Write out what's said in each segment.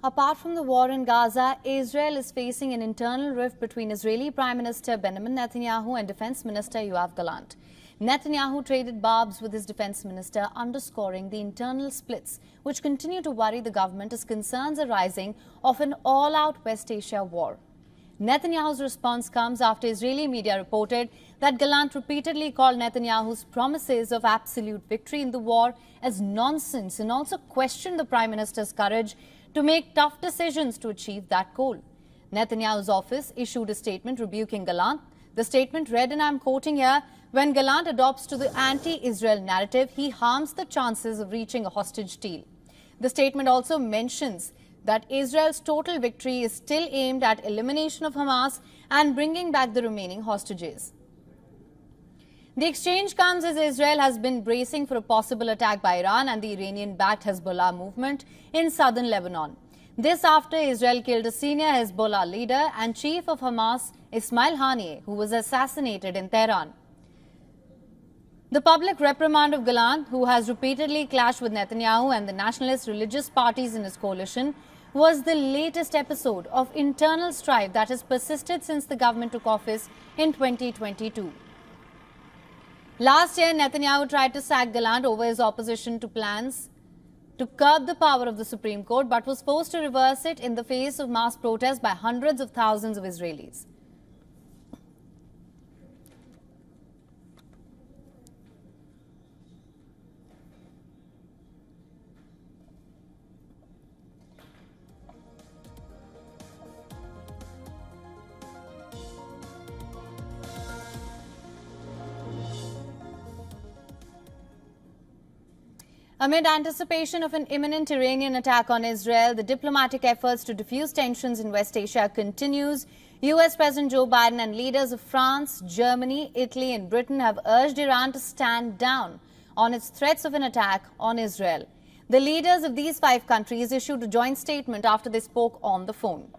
Apart from the war in Gaza, Israel is facing an internal rift between Israeli Prime Minister Benjamin Netanyahu and Defense Minister Gallant. Netanyahu traded barbs with his defense minister, underscoring the internal splits which continue to worry the government as concerns are rising of an all-out West Asia war. Netanyahu's response comes after Israeli media reported that Gallant repeatedly called Netanyahu's promises of absolute victory in the war as nonsense and also questioned the Prime Minister's courage to make tough decisions to achieve that goal. Netanyahu's office issued a statement rebuking Gallant. The statement read, and I'm quoting here, "When Gallant adopts to the anti-Israel narrative, he harms the chances of reaching a hostage deal." The statement also mentions that Israel's total victory is still aimed at elimination of Hamas and bringing back the remaining hostages. The exchange comes as Israel has been bracing for a possible attack by Iran and the Iranian-backed Hezbollah movement in southern Lebanon. This after Israel killed a senior Hezbollah leader and chief of Hamas, Ismail Haniyeh, who was assassinated in Tehran. The public reprimand of Gallant, who has repeatedly clashed with Netanyahu and the nationalist religious parties in his coalition, was the latest episode of internal strife that has persisted since the government took office in 2022. Last year, Netanyahu tried to sack Gallant over his opposition to plans to curb the power of the Supreme Court, but was forced to reverse it in the face of mass protests by hundreds of thousands of Israelis. Amid anticipation of an imminent Iranian attack on Israel, the diplomatic efforts to diffuse tensions in West Asia continues. US President Joe Biden and leaders of France, Germany, Italy and Britain have urged Iran to stand down on its threats of an attack on Israel. The leaders of these 5 countries issued a joint statement after they spoke on the phone.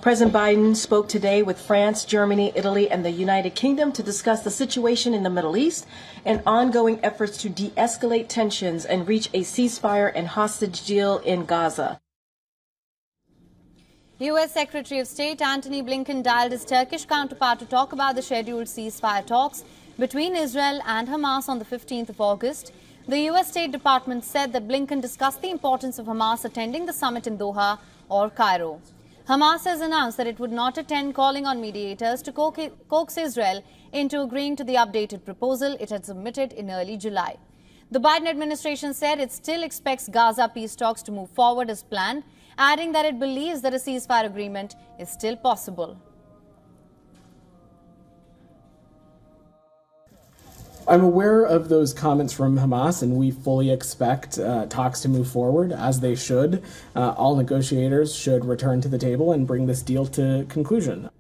President Biden spoke today with France, Germany, Italy, and the United Kingdom to discuss the situation in the Middle East and ongoing efforts to de-escalate tensions and reach a ceasefire and hostage deal in Gaza. U.S. Secretary of State Antony Blinken dialed his Turkish counterpart to talk about the scheduled ceasefire talks between Israel and Hamas on the 15th of August. The U.S. State Department said that Blinken discussed the importance of Hamas attending the summit in Doha or Cairo. Hamas has announced that it would not attend, calling on mediators to coax Israel into agreeing to the updated proposal it had submitted in early July. The Biden administration said it still expects Gaza peace talks to move forward as planned, adding that it believes that a ceasefire agreement is still possible. I'm aware of those comments from Hamas, and we fully expect talks to move forward, as they should. All negotiators should return to the table and bring this deal to conclusion.